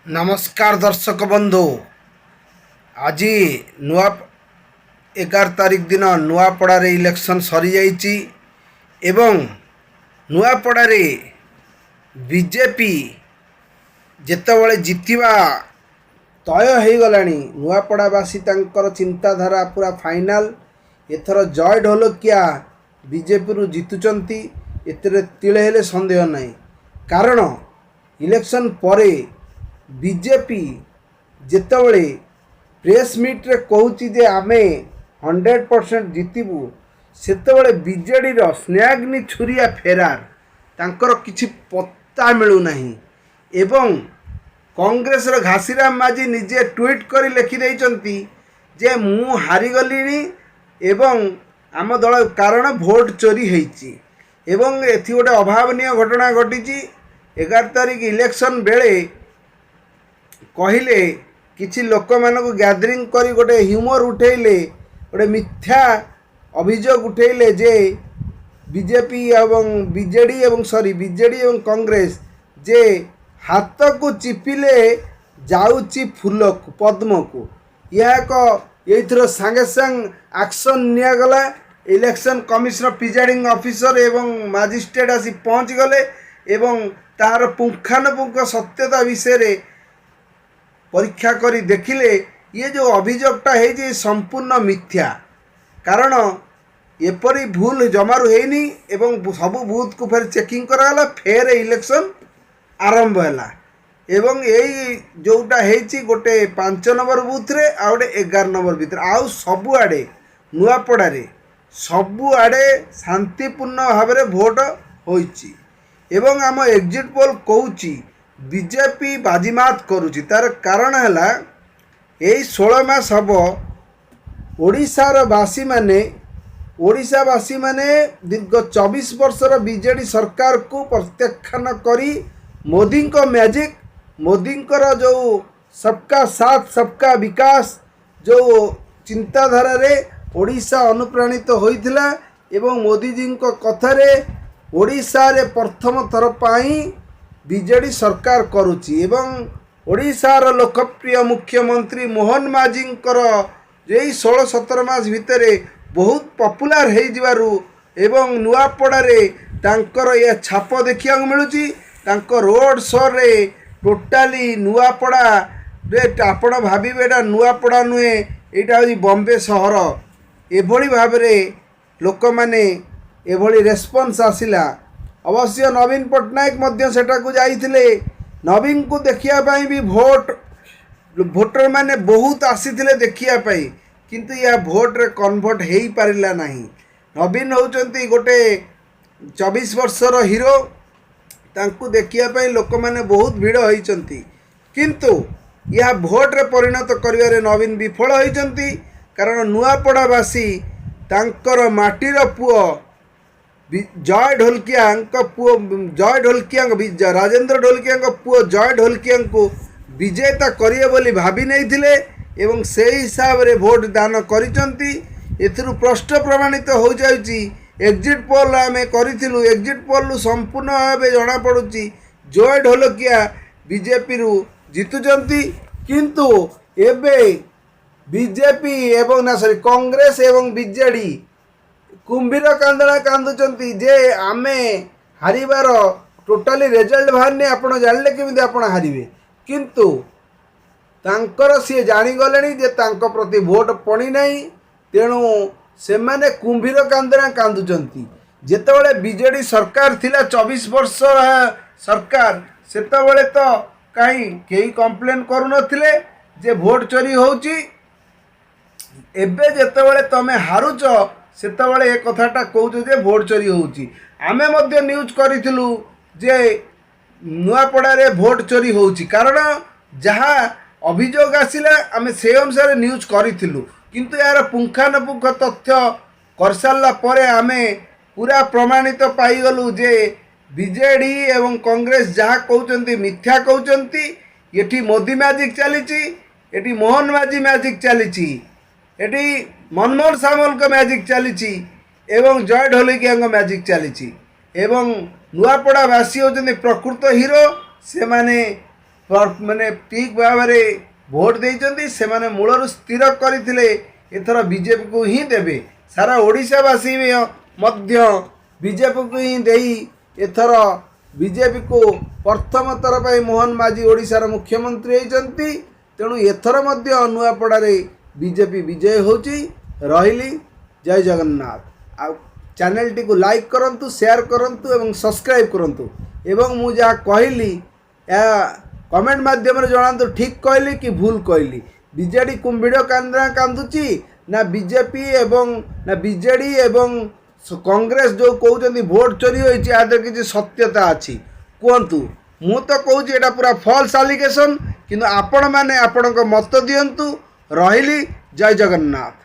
नमस्कार दर्शक बंधु। आज नुआ 11 तारिख दिन नुआपड़ार इलेक्शन सरी जाइछि एवं नुआपड़ार बीजेपी जेतेबेले जितिबा तय हो गलानी। नुआपड़ावासी तांकर चिंताधारा पूरा फाइनाल। एथर जय ढोलकिया बीजेपी रु जितुचंती, एतरे तिले हेले संदेह नहीं। कारण इलेक्शन परे बीजेपी जेतेबेले प्रेस मीट रे कहूची जे आमे 100% जितबू, सेतेबेले बीजेडी रो स्नेहाग्नि छुरिया फेरार, तांकर किछि पत्ता मिलू नहीं। एवं कांग्रेस रो घासीराम माझी निजे ट्वीट करी लिखि दैचंती जे मु हारी गलिनी एवं आम दल कारण भोट चोरी हेइची। एवं एथि गोटे अभावनीय घटना घटी। 11 तारिख इलेक्शन बेले कहले किछि लोक मानक गैदरिंग करी गोटे ह्यूमर उठेले, गोटे मिथ्या अभियोग उठेले जे बीजेपी एवं बीजेडी एवं कांग्रेस जे हाथ को चिपिले जाउची फूल को पद्म को, यह एक एथर सांगे सांग एक्शन निया गला। इलेक्शन कमिशन प्रिजाइडिंग ऑफिसर एवं मजिस्ट्रेट आसी पहुँच गले एवं तार पुंखानुपुंख सत्यता विषय रे परीक्षा करी देखिले ये जो अभियोगटा है संपूर्ण मिथ्या। कारण एपरी भूल जमारू हैनी एवं सबू बूथ को फिर चेकिंग कराला, फेर इलेक्शन आरंभ है। एवं यही जोटा है गोटे 5 नंबर बूथ रे आ गोटे 11 नंबर भीतर आउ सबुआड़े नुआपड़ारे सबुआड़े शांतिपूर्ण भाव में भोट होइछि। एवं आम एग्जिट पोल कहूची बीजेपी बाजीमात करुची। तार कारण है यही 16 मास हम ओडिशार ओडिशावासी माने दीर्घ 24 वर्षर बीजेडी सरकार को प्रत्याख्यान करी मोदी को मैजिक, मोदी जो सबका साथ सबका विकास जो चिंताधारा रे ओडिशा अनुप्राणित होइथिला एवं मोदी जी को कथारे ओडिशा रे प्रथम थर पाई बीजेडी सरकार करुची। एवं ओडिशार लोकप्रिय मुख्यमंत्री मोहन माझींकर यही 16-17 मास भितर बहुत पॉपुलर हो जिबारु एवं नुआपड़ारे तांकर ये छाप देखिया मिलुची। तांकर रोड शो रे टोटाली नुआपड़ा रे आपण भाबिबे एटा नुआपड़ा नुहे, एटा होई बॉम्बे शहर। एभली भाव में लोक माने एभली रेस्पॉन्स आसिला। अवश्य नवीन पट्टनायक मध्य सेटाकू जाइथिले। नवीन को देखिया पाई भी भोटर माने बहुत आसीथिले देखिया पाई, किंतु या भोट रे कन्वर्ट हेई पारिला नहीं। नवीन होउचंती गोटे 24 वर्षर हीरो, तांकू देखिया पाई लोक माने बहुत भीड़ होइचंती, किंतु यह भोट रे परिणत करिवारे नवीन विफल होइचंती। कारण नुआपड़ावासी तांकर माटीर पुओ जय ढोलकिया पुओ जय ढोलकिया राजेंद्र ढोलकिया पुओ जय ढोलकिया को विजेता करिए बोली भाभी नहीं थिले एवं से हिसाब रे वोट दान करिचंती। एथिरु प्रश्न प्रमाणित हो जाउची। एग्जिट पोल आमे करिथिलु, एग्जिट पोल संपूर्ण भावे जना पड़ुची जय ढोलकिया बीजेपी रु जितुचंती। किंतु एबे बीजेपी एवं कांग्रेस एवं बीजेडी कुंभीर कांदना कांदुचंती जे आमे हारिबार टोटाली रिजल्ट बाहरनी, आपण जानले केमिति आपण हारिबे। किंतु तांकर सी जानी गलेनी जे तांको प्रति वोट पड़ी नहीं, तेणु से माने कुंभीर कांदना कांदुचंती। जेतेबेले बीजेडी सरकार थिला 24 वर्ष सरकार, सेतेबेले तो कहीं केही कंप्लेन करू नथिले जे वोट चोरी होउची। एबे जेतेबेले तमे हारुच सेतेबेले ए कथाटा कहूछ जे वोट चोरी होउची। आमे मध्य न्यूज करिथिलु जे नुआपड़ारे वोट चोरी होउची, कारण जहाँ अभियोग आसिला आमे से अनुसार न्यूज करिथिलु, किंतु यार पुंखानुपुंख तथ्य कर सारला परे आमे पूरा प्रमाणित पाइगलु जे बीजेडी एवं कांग्रेस जहाँ कहउचंती मिथ्या कहउचंती। एठी मोदी मैजिक चलीची, एठी मोहन माझी मैजिक चलीची, एठी मनमोहन सामल को मैजिक चलीची एवं जय ढोलकिया मैजिक चलीची। एवं नुआपड़ावासी होचंती प्रकृत हीरो। से माने ମାନେ ଠିକ୍ ଭାବରେ ଭୋଟ ଦେଇଛନ୍ତି ସେମାନେ ମୂଳରୁ ସ୍ଥିର କରିଥିଲେ ଏଥର ବିଜେପିକୁ ହିଁ ଦେବେ। ସାରା ଓଡ଼ିଶାବାସୀ ମଧ୍ୟ ବିଜେପିକୁ ହିଁ ଦେଇ ଏଥର ବିଜେପିକୁ ପ୍ରଥମ ଥର ପାଇଁ ମୋହନ ମାଝୀ ଓଡ଼ିଶାର ମୁଖ୍ୟମନ୍ତ୍ରୀ ହୋଇଛନ୍ତି। ତେଣୁ ଏଥର ମଧ୍ୟ ନୂଆପଡ଼ାରେ ବିଜେପି ବିଜୟ ହେଉଛି। ରହିଲି, ଜୟ ଜଗନ୍ନାଥ। ଆଉ ଚ୍ୟାନେଲଟିକୁ ଲାଇକ୍ କରନ୍ତୁ, ସେୟାର କରନ୍ତୁ ଏବଂ ସବସ୍କ୍ରାଇବ୍ କରନ୍ତୁ। ଏବଂ ମୁଁ ଯାହା କହିଲି ଏହା କମେଣ୍ଟ ମାଧ୍ୟମରେ ଜଣାନ୍ତୁ ଠିକ୍ କହିଲି କି ଭୁଲ କହିଲି। ବିଜେଡ଼ି କୁମ୍ଭୀର କାନ୍ଦୁଛି ନା ବିଜେପି ଏବଂ ନା ବିଜେଡ଼ି ଏବଂ କଂଗ୍ରେସ ଯେଉଁ କହୁଛନ୍ତି ଭୋଟ ଚୋରି ହୋଇଛି ୟା ଦେହରେ କିଛି ସତ୍ୟତା ଅଛି କୁହନ୍ତୁ। ମୁଁ ତ କହୁଛି ଏଇଟା ପୁରା ଫଲ୍ସ ଆଲିଗେସନ୍, କିନ୍ତୁ ଆପଣମାନେ ଆପଣଙ୍କ ମତ ଦିଅନ୍ତୁ। ରହିଲି, ଜୟ ଜଗନ୍ନାଥ।